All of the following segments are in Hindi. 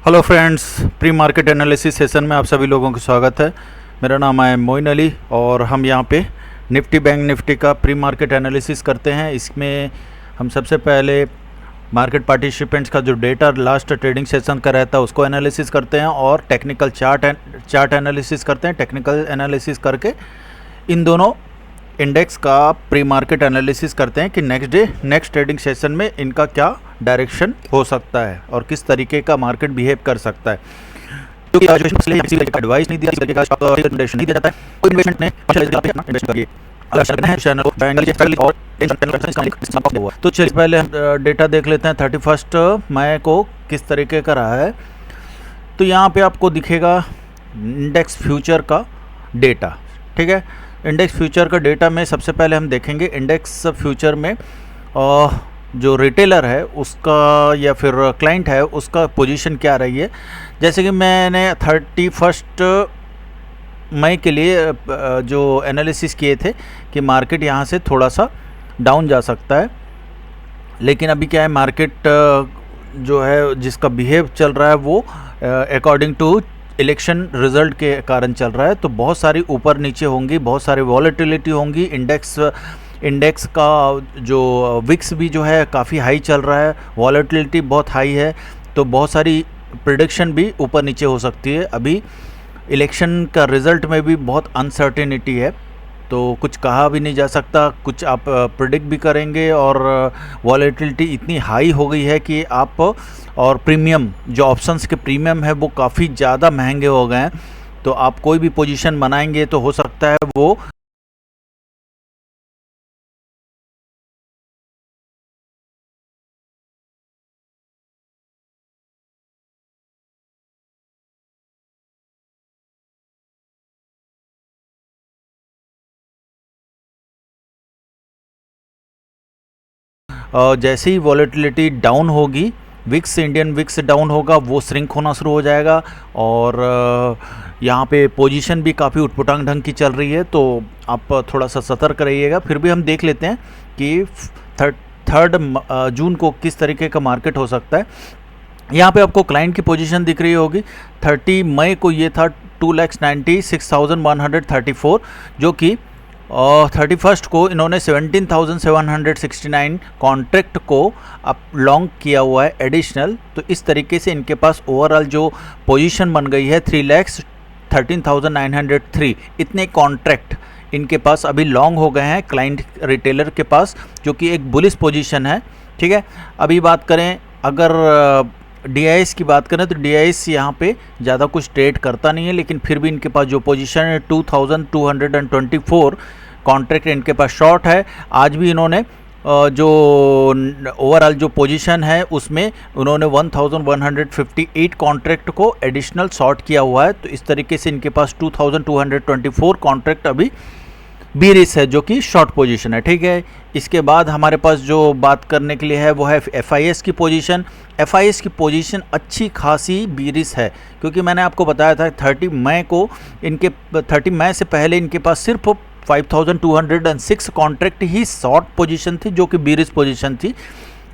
Hello friends, pre market analysis session में आप सभी लोगों का स्वागत है। मेरा नाम है मोइन अली और हम यहाँ पे निफ्टी बैंक निफ्टी का प्री मार्केट एनालिसिस करते हैं। इसमें हम सबसे पहले मार्केट पार्टिसिपेंट्स का जो डेटा लास्ट ट्रेडिंग सेशन का रहता है उसको एनालिसिस करते हैं और टेक्निकल चार्ट एनालिसिस करते हैं। टेक्निकल एनालिसिस करके इन दोनों इंडेक्स का प्री मार्केट एनालिसिस करते हैं कि नेक्स्ट ट्रेडिंग सेशन में इनका क्या डायरेक्शन हो सकता है और किस तरीके का मार्केट बिहेव कर सकता है। क्योंकि किसी तरीके का एडवाइस नहीं दिया, किसी तरीके का रिकमेंडेशन नहीं दिया जाता है। कोई इन्वेस्टमेंट ने इन्वेस्ट करिए। तो चलिए पहले हम डेटा देख लेते हैं 31 मई को किस तरीके का रहा है। तो यहाँ पे आपको दिखेगा इंडेक्स फ्यूचर का डेटा, ठीक है। इंडेक्स फ्यूचर का डेटा में सबसे पहले हम देखेंगे इंडेक्स फ्यूचर में जो रिटेलर है उसका या फिर क्लाइंट है उसका पोजीशन क्या रही है। जैसे कि मैंने 31 मई के लिए जो एनालिसिस किए थे कि मार्केट यहाँ से थोड़ा सा डाउन जा सकता है, लेकिन अभी क्या है, मार्केट जो है जिसका बिहेव चल रहा है वो अकॉर्डिंग टू इलेक्शन रिजल्ट के कारण चल रहा है। तो बहुत सारी ऊपर नीचे होंगी, बहुत सारी वॉलेटिलिटी होंगी। इंडेक्स का जो विक्स भी जो है काफ़ी हाई चल रहा है, वॉलेटिलिटी बहुत हाई है, तो बहुत सारी प्रिडिक्शन भी ऊपर नीचे हो सकती है। अभी इलेक्शन का रिज़ल्ट में भी बहुत अनसर्टेनिटी है, तो कुछ कहा भी नहीं जा सकता, कुछ आप प्रिडिक्ट भी करेंगे और वॉलेटिलिटी इतनी हाई हो गई है कि आप और प्रीमियम जो ऑप्शंस के प्रीमियम है वो काफ़ी ज़्यादा महंगे हो गए हैं। तो आप कोई भी पोजीशन बनाएंगे तो हो सकता है वो जैसे ही वॉलेटिलिटी डाउन होगी, विक्स इंडियन विक्स डाउन होगा, वो श्रिंक होना शुरू हो जाएगा और यहाँ पे पोजीशन भी काफ़ी उटपटांग ढंग की चल रही है, तो आप थोड़ा सा सतर्क रहिएगा। फिर भी हम देख लेते हैं कि थर्ड जून को किस तरीके का मार्केट हो सकता है। यहाँ पे आपको क्लाइंट की पोजीशन दिख रही होगी। 30 मई को ये था 2,96,134, जो कि और 31 को इन्होंने 17,769 कॉन्ट्रैक्ट को अप लॉन्ग किया हुआ है एडिशनल। तो इस तरीके से इनके पास ओवरऑल जो पोजीशन बन गई है 3,13,903, इतने कॉन्ट्रैक्ट इनके पास अभी लॉन्ग हो गए हैं क्लाइंट रिटेलर के पास, जो कि एक बुलिश पोजीशन है, ठीक है। अभी बात करें अगर DIS की बात करें तो DIS यहाँ पे ज़्यादा कुछ ट्रेड करता नहीं है, लेकिन फिर भी इनके पास जो पोजीशन है 2,224 कॉन्ट्रैक्ट इनके पास शॉर्ट है। आज भी इन्होंने जो ओवरऑल जो पोजीशन है उसमें उन्होंने 1,158 कॉन्ट्रैक्ट को एडिशनल शॉर्ट किया हुआ है। तो इस तरीके से इनके पास 2,224 कॉन्ट्रैक्ट अभी बीरिस है, जो कि शॉर्ट पोजीशन है, ठीक है। इसके बाद हमारे पास जो बात करने के लिए है वो है FIS की पोजीशन। FIS की पोजीशन अच्छी खासी बीरिस है, क्योंकि मैंने आपको बताया था 30 मई को इनके 30 मई से पहले इनके पास सिर्फ 5,206 कॉन्ट्रैक्ट ही शॉर्ट पोजीशन थी, जो कि बीरिस पोजीशन थी।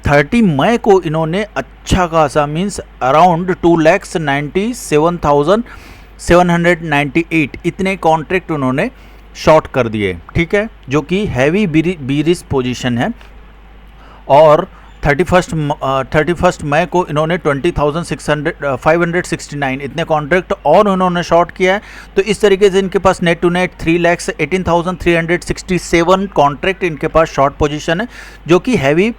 30 मई को इन्होंने अच्छा खासा मीन्स अराउंड 2,97,798 इतने कॉन्ट्रैक्ट उन्होंने शॉर्ट कर दिए, ठीक है, जो कि हैवी बीरिस पोजीशन है। और 31 मई को इन्होंने 20,569 इतने कॉन्ट्रैक्ट और उन्होंने शॉर्ट किया है। तो इस तरीके से इनके पास नेट टू नेट 3,18,367 कॉन्ट्रैक्ट इनके पास शॉर्ट पोजीशन है, जो कि हैवी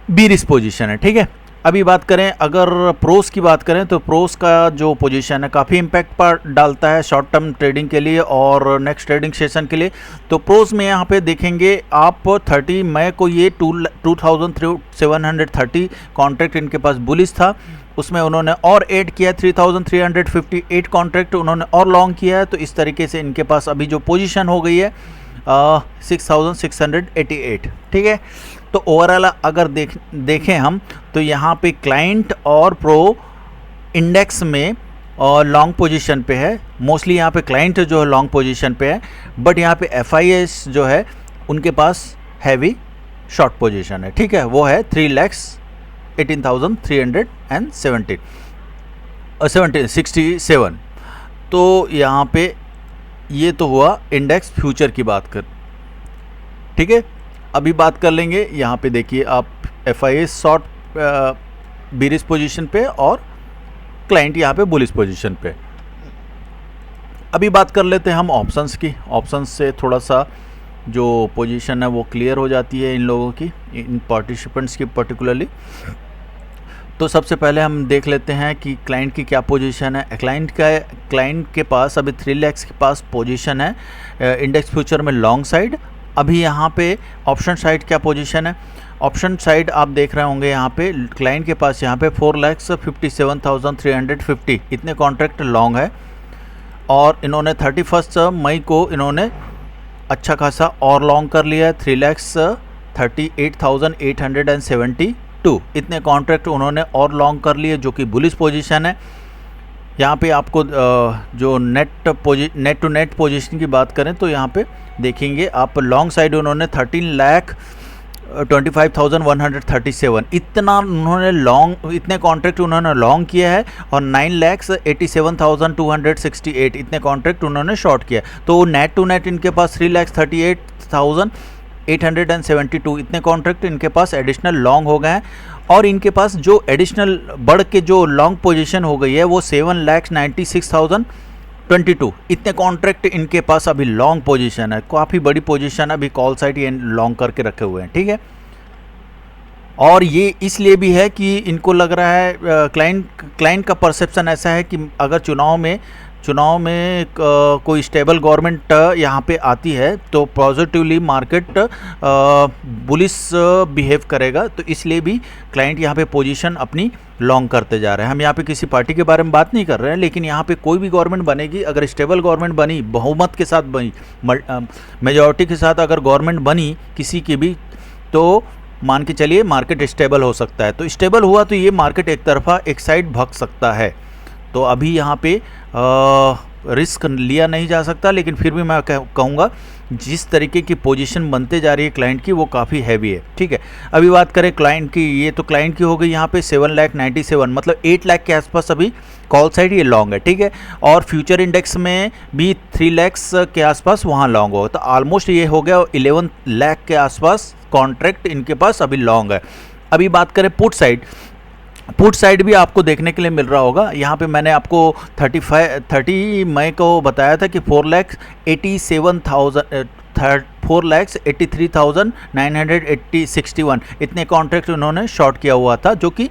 बीरिस पोजीशन है, ठीक है। अभी बात करें अगर प्रोस की बात करें तो प्रोस का जो पोजीशन है काफ़ी इम्पैक्ट पर डालता है शॉर्ट टर्म ट्रेडिंग के लिए और नेक्स्ट ट्रेडिंग सेशन के लिए। तो प्रोस में यहाँ पे देखेंगे आप 30 मई को ये 2,730 कॉन्ट्रैक्ट इनके पास बुलिश था, उसमें उन्होंने और ऐड किया 3,358 कॉन्ट्रैक्ट उन्होंने और लॉन्ग किया है। तो इस तरीके से इनके पास अभी जो पोजीशन हो गई है 6,688, ठीक है। तो ओवरऑल अगर देखें हम तो यहाँ पे क्लाइंट और प्रो इंडेक्स में और लॉन्ग पोजीशन पे है। मोस्टली यहाँ पे क्लाइंट जो है लॉन्ग पोजीशन पे है, बट यहाँ पे FIS जो है उनके पास हैवी शॉर्ट पोजीशन है, ठीक है, वो है 3,18,317। 67। तो यहाँ पे ये तो हुआ इंडेक्स फ्यूचर की बात कर, ठीक है। अभी बात कर लेंगे यहाँ पे, देखिए आप FIA शॉर्ट बीरिश पोजीशन पे और क्लाइंट यहाँ पे बुलिश पोजीशन पे। अभी बात कर लेते हैं हम ऑप्शंस की। ऑप्शंस से थोड़ा सा जो पोजीशन है वो क्लियर हो जाती है इन लोगों की, इन पार्टिसिपेंट्स की पर्टिकुलरली। तो सबसे पहले हम देख लेते हैं कि क्लाइंट की क्या पोजीशन है। क्लाइंट के पास अभी 3 लाख के पास पोजीशन है इंडेक्स फ्यूचर में लॉन्ग साइड। अभी यहाँ पे ऑप्शन साइड क्या पोजीशन है, ऑप्शन साइड आप देख रहे होंगे यहाँ पे क्लाइंट के पास यहाँ पे 4,57,350 इतने कॉन्ट्रैक्ट लॉन्ग है। और इन्होंने 31 मई को इन्होंने अच्छा खासा और लॉन्ग कर लिया है, 3,38,872 इतने कॉन्ट्रैक्ट उन्होंने और लॉन्ग कर लिए, जो कि बुलिश पोजीशन है। यहाँ पे आपको जो नेट टू नेट पोजीशन की बात करें तो यहाँ पे देखेंगे आप लॉन्ग साइड उन्होंने 13,25,137 इतना उन्होंने लॉन्ग, इतने कॉन्ट्रैक्ट उन्होंने लॉन्ग किया है। और 9,87,268 इतने कॉन्ट्रैक्ट उन्होंने शॉर्ट किया है। तो नेट टू नेट इनके पास 3,38,872 इतने कॉन्ट्रैक्ट इनके पास एडिशनल लॉन्ग हो गए हैं। और इनके पास जो एडिशनल बढ़ के जो लॉन्ग पोजीशन हो गई है वो 7,96,022 इतने कॉन्ट्रैक्ट इनके पास अभी लॉन्ग पोजीशन है। काफ़ी बड़ी पोजीशन अभी कॉल साइड ये लॉन्ग करके रखे हुए हैं, ठीक है। और ये इसलिए भी है कि इनको लग रहा है, क्लाइंट का परसेप्शन ऐसा है कि अगर चुनाव में कोई स्टेबल गवर्नमेंट यहाँ पे आती है तो पॉजिटिवली मार्केट बुलिश बिहेव करेगा। तो इसलिए भी क्लाइंट यहाँ पे पोजीशन अपनी लॉन्ग करते जा रहे हैं। हम यहाँ पे किसी पार्टी के बारे में बात नहीं कर रहे हैं, लेकिन यहाँ पे कोई भी गवर्नमेंट बनेगी, अगर स्टेबल गवर्नमेंट बनी, बहुमत के साथ बनी, मेजॉरिटी के साथ अगर गवर्नमेंट बनी किसी की भी, तो मान के चलिए मार्केट स्टेबल हो सकता है। तो स्टेबल हुआ तो ये मार्केट एक तरफा एक साइड भग सकता है। तो अभी यहाँ पे रिस्क लिया नहीं जा सकता, लेकिन फिर भी मैं कहूँगा जिस तरीके की पोजीशन बनते जा रही है क्लाइंट की वो काफ़ी हैवी है, ठीक है। अभी बात करें क्लाइंट की, ये तो क्लाइंट की हो गई यहाँ पे 7,97,000 मतलब 8 लाख के आसपास अभी कॉल साइड ये लॉन्ग है, ठीक है। और फ्यूचर इंडेक्स में भी 3 लाख के आसपास वहाँ लॉन्ग होगा। तो ऑलमोस्ट ये हो गया 11 लाख के आसपास कॉन्ट्रैक्ट इनके पास अभी लॉन्ग है। अभी बात करें पुट साइड भी आपको देखने के लिए मिल रहा होगा। यहाँ पे मैंने आपको 30 मई को बताया था कि 4,83,961 इतने कॉन्ट्रैक्ट उन्होंने शॉर्ट किया हुआ था, जो कि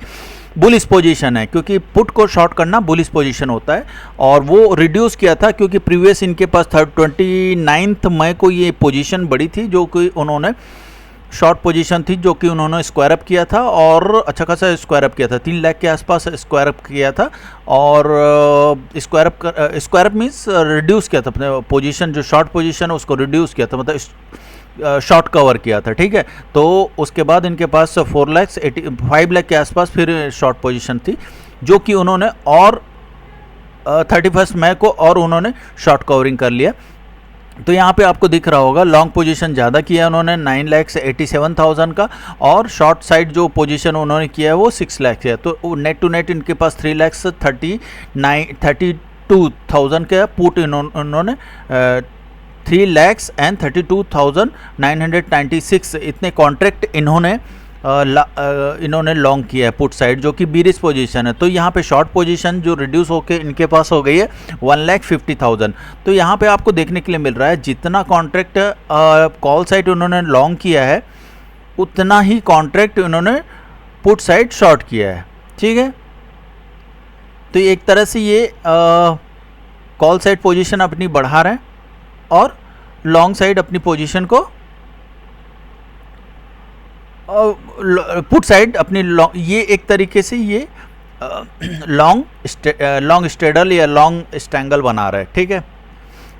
बुलिश पोजीशन है, क्योंकि पुट को शॉर्ट करना बुलिश पोजीशन होता है। और वो रिड्यूस किया था क्योंकि प्रीवियस इनके पास 29 मई को ये पोजीशन बड़ी थी, जो कि उन्होंने शॉर्ट पोजीशन थी, जो कि उन्होंने स्क्वायर अप किया था और अच्छा खासा स्क्वायर अप किया था, 3 लाख के आसपास स्क्वायर अप किया था। और स्क्वायर अप मीन्स रिड्यूस किया था अपने पोजीशन, जो शॉर्ट पोजीशन है उसको रिड्यूस किया था, मतलब शॉर्ट कवर किया था, ठीक है। तो उसके बाद इनके पास 5 लाख के आसपास फिर शॉर्ट पोजीशन थी, जो कि उन्होंने और 31 मई को और उन्होंने शॉर्ट कवरिंग कर लिया। तो यहाँ पे आपको दिख रहा होगा लॉन्ग पोजीशन ज़्यादा किया उन्होंने 9,87,000 का, और शॉर्ट साइड जो पोजीशन उन्होंने किया है वो 6 लाख है। तो नेट टू नेट इनके पास 3,32,000 का पुट उन्होंने 3,32,996 इतने कॉन्ट्रैक्ट इन्होंने लॉन्ग किया है पुट साइड, जो कि बीरिश पोजीशन है। तो यहाँ पे शॉर्ट पोजीशन जो रिड्यूस होके इनके पास हो गई है 1,50,000। तो यहाँ पे आपको देखने के लिए मिल रहा है जितना कॉन्ट्रैक्ट कॉल साइड उन्होंने लॉन्ग किया है उतना ही कॉन्ट्रैक्ट उन्होंने पुट साइड शॉर्ट किया है, ठीक है। तो एक तरह से ये कॉल साइड पोजीशन अपनी बढ़ा रहे हैं और लॉन्ग साइड अपनी पोजीशन को पुट साइड अपनी ये एक तरीके से ये लॉन्ग स्ट्रेडल या लॉन्ग स्ट्रैंगल बना रहा है, ठीक है।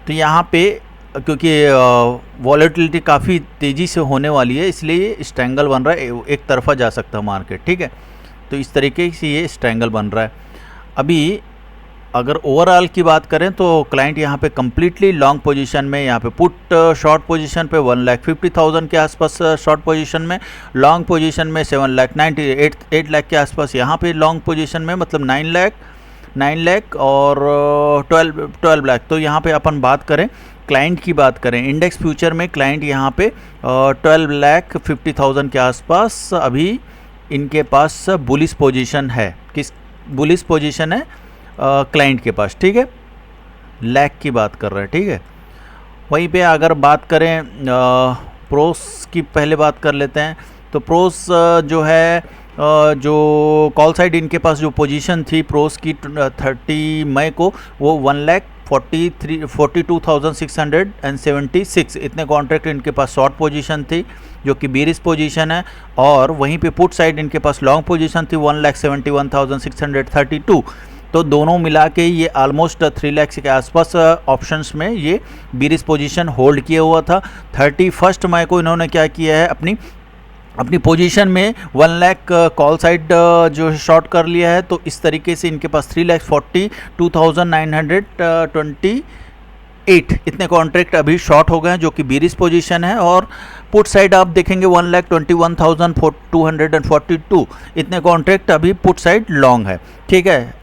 तो यहाँ पे क्योंकि वॉलेटिलिटी काफ़ी तेज़ी से होने वाली है, इसलिए ये स्ट्रैंगल बन रहा है, एक तरफा जा सकता है मार्केट, ठीक है। तो इस तरीके से ये स्ट्रैंगल बन रहा है। अभी अगर ओवरऑल की बात करें तो क्लाइंट यहाँ पे कम्प्लीटली लॉन्ग पोजीशन में, यहाँ पे पुट शॉर्ट पोजीशन पे 1,50,000 के आसपास शॉर्ट पोजीशन में, लॉन्ग पोजीशन में 7,98,8 लाख के आसपास यहाँ पे लॉन्ग पोजीशन में, मतलब 9 लाख और 12 लाख। तो यहाँ पे अपन बात करें क्लाइंट की बात करें, इंडेक्स फ्यूचर में क्लाइंट यहाँ पे 12,50,000 के आसपास अभी इनके पास बुलिश पोजीशन है। किस बुलिश पोजीशन है क्लाइंट के पास, ठीक है, लैक की बात कर रहे हैं, ठीक है। वहीं पे अगर बात करें प्रोस की पहले बात कर लेते हैं। तो प्रोस जो है जो कॉल साइड इनके पास जो पोजीशन थी प्रोस की 30 मई को वो 1,42,676 इतने कॉन्ट्रैक्ट इनके पास शॉर्ट पोजीशन थी जो कि बीरिश पोजीशन है। और वहीं पे पुट साइड इनके पास लॉन्ग पोजीशन थी 1,71,632। तो दोनों मिला के ये ऑलमोस्ट 3 लाख के आसपास ऑप्शंस में ये बीरिश पोजीशन होल्ड किया हुआ था। 31 मई को इन्होंने क्या किया है, अपनी पोजीशन में 1 लाख कॉल साइड जो शॉर्ट कर लिया है। तो इस तरीके से इनके पास 3,42,928 इतने कॉन्ट्रैक्ट अभी शॉर्ट हो गए हैं जो कि बीरिश पोजीशन है। और पुट साइड आप देखेंगे 1,21,242 इतने कॉन्ट्रैक्ट अभी पुट साइड लॉन्ग है, ठीक है।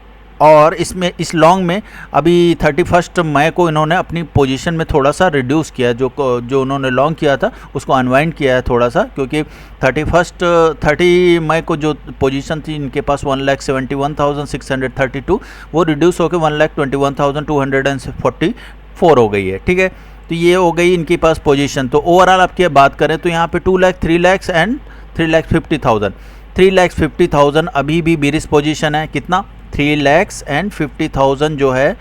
और इसमें इस लॉन्ग में अभी 31 मई को इन्होंने अपनी पोजीशन में थोड़ा सा रिड्यूस किया, जो उन्होंने लॉन्ग किया था उसको अनवाइंड किया है थोड़ा सा, क्योंकि 30 मई को जो पोजीशन थी इनके पास 1,71,632 वो रिड्यूस होकर 1,21,244 हो गई है, ठीक है। तो ये हो गई इनके पास पोजीशन। तो ओवरऑल आपकी बात करें तो यहाँ पे 2 लाख, 3 लाख एंड 3,50,000 3,50,000 अभी भी बीरिश पोजीशन है। कितना? 3,50,000 जो है,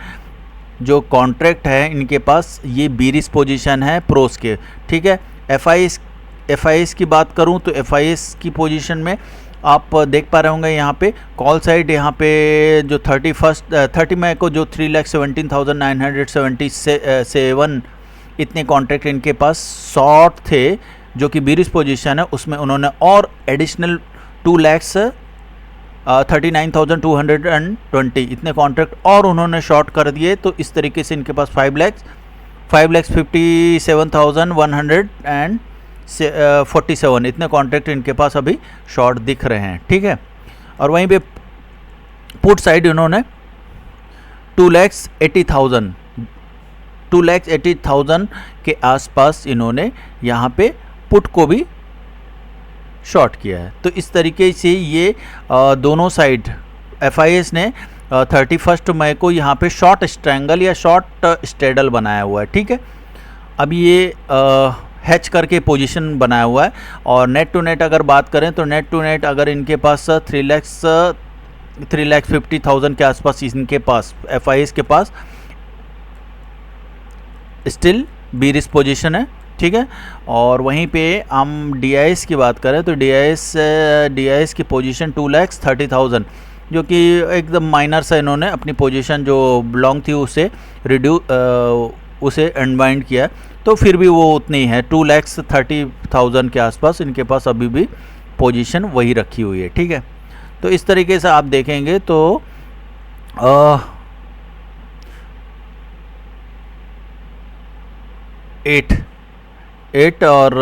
जो कॉन्ट्रैक्ट है इनके पास ये बीरिश पोजीशन है प्रोस के, ठीक है। FIS की बात करूं तो FIS की पोजीशन में आप देख पा रहे होंगे यहाँ पे कॉल साइड यहाँ पे जो 30 मई को जो 3,17,977 इतने कॉन्ट्रैक्ट इनके पास शॉर्ट थे जो कि बीरिश पोजीशन है, उसमें उन्होंने और एडिशनल 2,39,220 इतने कॉन्ट्रैक्ट और उन्होंने शॉर्ट कर दिए। तो इस तरीके से इनके पास 5,57,147 इतने कॉन्ट्रैक्ट इनके पास अभी शॉर्ट दिख रहे हैं, ठीक है। और वहीं पे पुट साइड इन्होंने 2,80,000 के आसपास इन्होंने यहाँ पे पुट को भी शॉर्ट किया है। तो इस तरीके से ये दोनों साइड FIS ने 31 मई को यहाँ पे शॉर्ट स्ट्रैंगल या शॉर्ट स्ट्रेडल बनाया हुआ है, ठीक है। अब ये हैच करके पोजीशन बनाया हुआ है। और नेट टू नेट अगर बात करें तो नेट टू नेट अगर इनके पास 3,50,000 के आसपास इनके पास FIS के पास स्टिल बीरिश पोजीशन है, ठीक है। और वहीं पे हम DIS की बात करें तो DIS की पोजीशन 2,30,000 जो कि एकदम माइनर सा इन्होंने अपनी पोजीशन जो लॉन्ग थी उसे अनवाइंड किया, तो फिर भी वो उतनी है 2,30,000 के आसपास इनके पास अभी भी पोजीशन वही रखी हुई है, ठीक है। तो इस तरीके से आप देखेंगे तो 8 और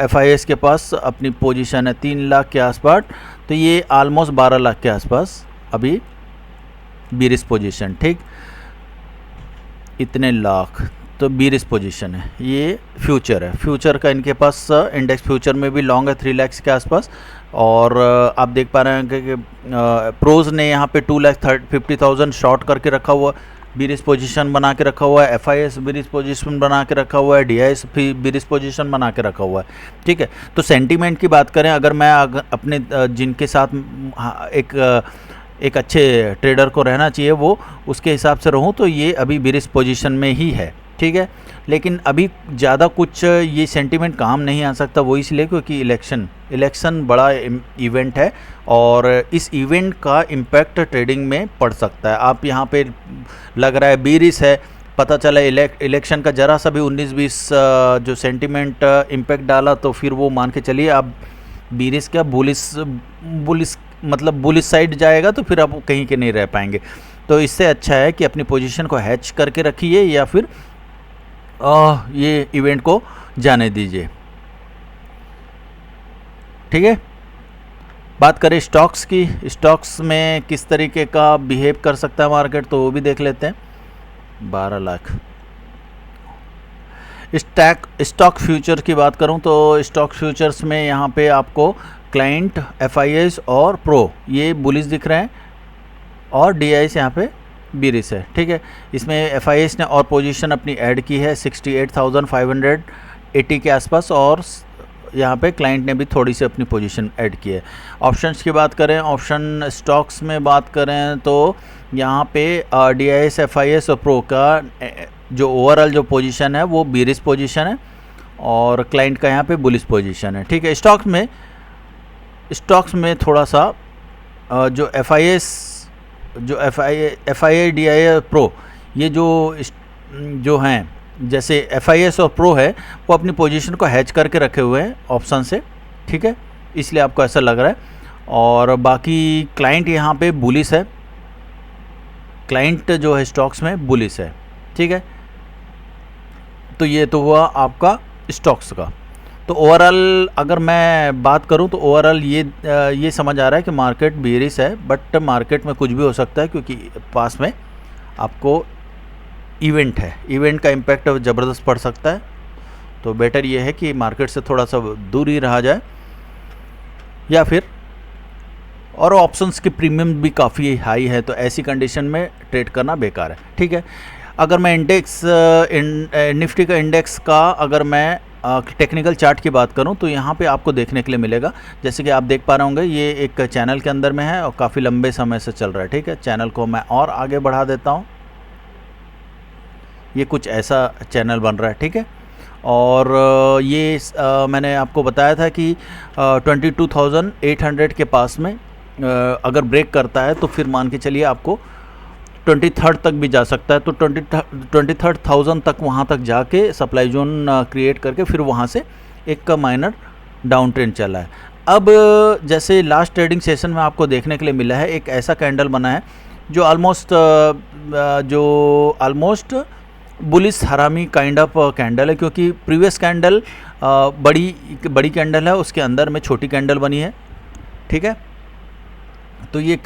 FIS के पास अपनी पोजीशन है 3 लाख के आसपास। तो ये ऑलमोस्ट 12 लाख के आसपास अभी बीरिश पोजीशन, ठीक, इतने लाख तो बीरिश पोजीशन है। ये फ्यूचर है, फ्यूचर का इनके पास इंडेक्स फ्यूचर में भी लॉन्ग है 3 लाख के आसपास। और आप देख पा रहे हैं कि प्रोज ने यहाँ पे 2,50,000 शॉर्ट करके रखा हुआ, बीरिश पोजीशन बना के रखा हुआ है। FIS बीरिश पोजीशन बना के रखा हुआ है, DIS भी बीरिश पोजीशन बना के रखा हुआ है, ठीक है। तो सेंटीमेंट की बात करें, अगर मैं अपने जिनके साथ एक अच्छे ट्रेडर को रहना चाहिए वो उसके हिसाब से रहूं तो ये अभी बीरिश पोजीशन में ही है, ठीक है। लेकिन अभी ज़्यादा कुछ ये सेंटीमेंट काम नहीं आ सकता, वो इसलिए क्योंकि इलेक्शन बड़ा इवेंट है और इस इवेंट का इम्पैक्ट ट्रेडिंग में पड़ सकता है। आप यहाँ पे लग रहा है बीरिश है, पता चला इलेक्शन का ज़रा सा भी 19-20 जो सेंटीमेंट इम्पैक्ट डाला तो फिर वो मान के चलिए आप बीरिश का बुलिश मतलब बुलिश साइड जाएगा तो फिर आप कहीं के नहीं रह पाएंगे। तो इससे अच्छा है कि अपनी पोजीशन को हैच करके रखिए या फिर ये इवेंट को जाने दीजिए, ठीक है। बात करें स्टॉक्स की, स्टॉक्स में किस तरीके का बिहेव कर सकता है मार्केट, तो वो भी देख लेते हैं। 12 लाख। स्टॉक फ्यूचर की बात करूं तो स्टॉक फ्यूचर्स में यहाँ पे आपको क्लाइंट, FIS और प्रो ये बुलिश दिख रहे हैं और DIs यहाँ पे बीरिश है, ठीक है। इसमें FIS ने और पोजीशन अपनी ऐड की है 68,580 के आसपास, और यहाँ पे क्लाइंट ने भी थोड़ी सी अपनी पोजीशन ऐड की है। ऑप्शंस की बात करें, ऑप्शन स्टॉक्स में बात करें तो यहाँ पे DIs, FIS और प्रो का जो ओवरऑल जो पोजीशन है वो बीरिश पोजीशन है और क्लाइंट का यहाँ पे बुलिश पोजीशन है, ठीक है। स्टॉक्स में थोड़ा सा जो FII DI प्रो ये जो हैं, जैसे FIS और प्रो है वो अपनी पोजीशन को हैच करके रखे हुए हैं ऑप्शन से, ठीक है, इसलिए आपको ऐसा लग रहा है। और बाकी क्लाइंट यहाँ पे बुलिश है, क्लाइंट जो है स्टॉक्स में बुलिश है, ठीक है। तो ये तो हुआ आपका स्टॉक्स का। तो ओवरऑल अगर मैं बात करूं तो ओवरऑल ये समझ आ रहा है कि मार्केट बेरिश है, बट मार्केट में कुछ भी हो सकता है क्योंकि पास में आपको इवेंट है, इवेंट का इम्पैक्ट ज़बरदस्त पड़ सकता है। तो बेटर ये है कि मार्केट से थोड़ा सा दूर ही रहा जाए, या फिर और ऑप्शंस की प्रीमियम भी काफ़ी हाई है, तो ऐसी कंडीशन में ट्रेड करना बेकार है, ठीक है। अगर मैं निफ्टी का इंडेक्स का अगर मैं टेक्निकल चार्ट की बात करूं तो यहाँ पे आपको देखने के लिए मिलेगा, जैसे कि आप देख पा रहे होंगे ये एक चैनल के अंदर में है और काफ़ी लंबे समय से चल रहा है, ठीक है। चैनल को मैं और आगे बढ़ा देता हूँ, ये कुछ ऐसा चैनल बन रहा है, ठीक है। और ये मैंने आपको बताया था कि 22,800 के पास में अगर ब्रेक करता है तो फिर मान के चलिए आपको 23rd तक भी जा सकता है। तो 23,000 तक वहाँ तक जाके सप्लाई जोन क्रिएट करके फिर वहाँ से एक माइनर डाउन ट्रेंड चला है। अब जैसे लास्ट ट्रेडिंग सेशन में आपको देखने के लिए मिला है, एक ऐसा कैंडल बना है जो ऑलमोस्ट बुलिश हरामी काइंड ऑफ कैंडल है, क्योंकि प्रीवियस कैंडल बड़ी कैंडल है, उसके अंदर में छोटी कैंडल बनी है, ठीक है। तो ये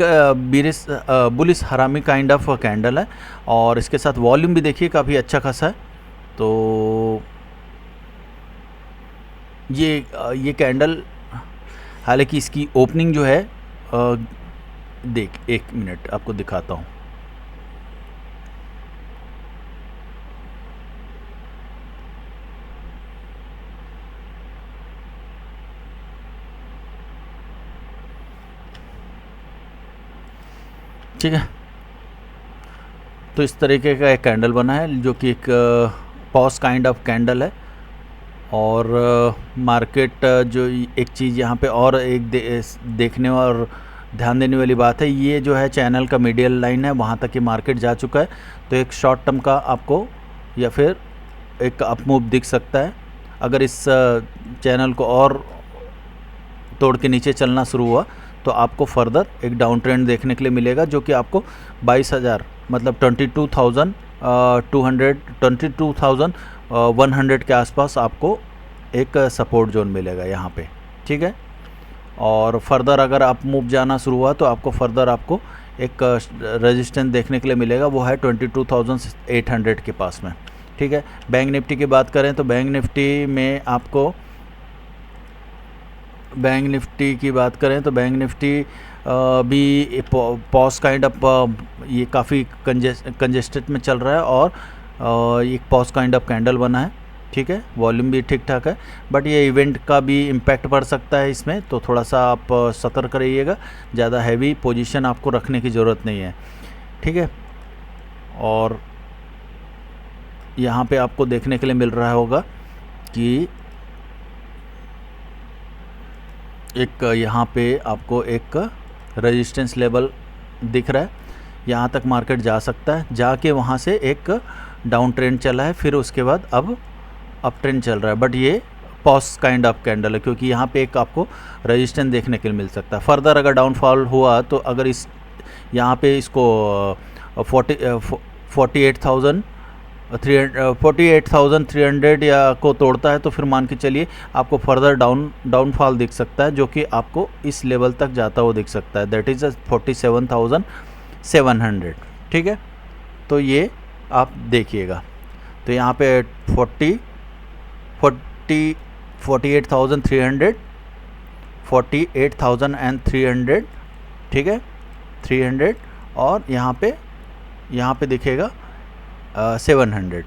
बुलिश हरामी काइंड ऑफ कैंडल है और इसके साथ वॉल्यूम भी देखिए काफ़ी अच्छा खासा है। तो ये कैंडल, हालांकि इसकी ओपनिंग जो है एक मिनट आपको दिखाता हूँ। ठीक है, तो इस तरीके का एक कैंडल बना है जो कि एक पॉज काइंड ऑफ कैंडल है। और मार्केट जो एक चीज़ यहाँ पे और एक देखने और ध्यान देने वाली बात है, ये जो है चैनल का मीडियल लाइन है, वहाँ तक ये मार्केट जा चुका है। तो एक शॉर्ट टर्म का आपको या फिर एक अप मूव दिख सकता है। अगर इस चैनल को और तोड़ के नीचे चलना शुरू हुआ तो आपको फर्दर एक डाउन ट्रेंड देखने के लिए मिलेगा, जो कि आपको 22,000 मतलब 22,100 के आसपास आपको एक सपोर्ट जोन मिलेगा यहाँ पे, ठीक है। और फर्दर अगर आप मूव जाना शुरू हुआ तो आपको फर्दर आपको एक रेजिस्टेंस देखने के लिए मिलेगा, वो है 22,800 के पास में, ठीक है। बैंक निफ्टी की बात करें तो बैंक निफ्टी में आपको बैंक निफ्टी भी पॉज काइंड ऑफ ये काफ़ी कंजेस्टेड में चल रहा है और एक पॉज काइंड ऑफ कैंडल बना है, ठीक है। वॉल्यूम भी ठीक ठाक है, बट ये इवेंट का भी इम्पैक्ट पड़ सकता है इसमें, तो थोड़ा सा आप सतर्क रहिएगा। ज़्यादा हैवी पोजीशन आपको रखने की ज़रूरत नहीं है, ठीक है। और यहाँ पे आपको देखने के लिए मिल रहा होगा कि एक यहाँ पे आपको एक रेजिस्टेंस लेवल दिख रहा है, यहाँ तक मार्केट जा सकता है, जाके वहाँ से एक डाउन ट्रेंड चला है, फिर उसके बाद अब अप ट्रेंड चल रहा है, बट ये पॉज काइंड ऑफ कैंडल है, क्योंकि यहाँ पे एक आपको रेजिस्टेंस देखने के लिए मिल सकता है। फर्दर अगर डाउनफॉल हुआ तो अगर इस यहाँ पे इसको 48,000 48,300 या को तोड़ता है तो फिर मान के चलिए आपको फर्दर डाउनफॉल दिख सकता है, जो कि आपको इस लेवल तक जाता हुआ दिख सकता है, दैट इज़ 47,700। ठीक है, तो ये आप देखिएगा। तो यहाँ पे 48,300, 48,300, ठीक है, 300, और यहाँ पे दिखेगा 700,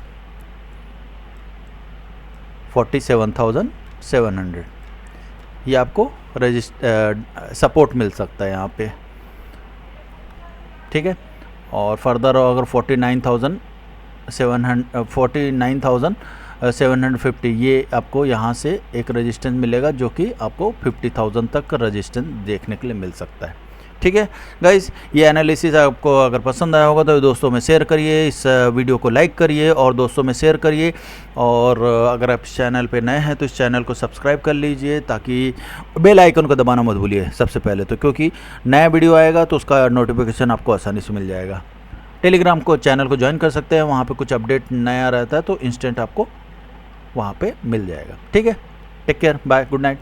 47,700। ये आपको सपोर्ट मिल सकता है यहाँ पे। ठीक है, और फर्दर अगर 49,750 ये आपको यहाँ से एक रेजिस्टेंस मिलेगा, जो कि आपको 50,000 तक का रेजिस्टेंस देखने के लिए मिल सकता है। ठीक है गाइस, ये एनालिसिस आपको अगर पसंद आया होगा तो दोस्तों में शेयर करिए, इस वीडियो को लाइक करिए और दोस्तों में शेयर करिए। और अगर आप इस चैनल पे नए हैं तो इस चैनल को सब्सक्राइब कर लीजिए, ताकि बेल आइकन को दबाना मत भूलिए सबसे पहले तो, क्योंकि नया वीडियो आएगा तो उसका नोटिफिकेशन आपको आसानी से मिल जाएगा। टेलीग्राम को चैनल को ज्वाइन कर सकते हैं, वहाँ पे कुछ अपडेट नया रहता है तो इंस्टेंट आपको वहाँ पे मिल जाएगा। ठीक है, take care, bye, good night.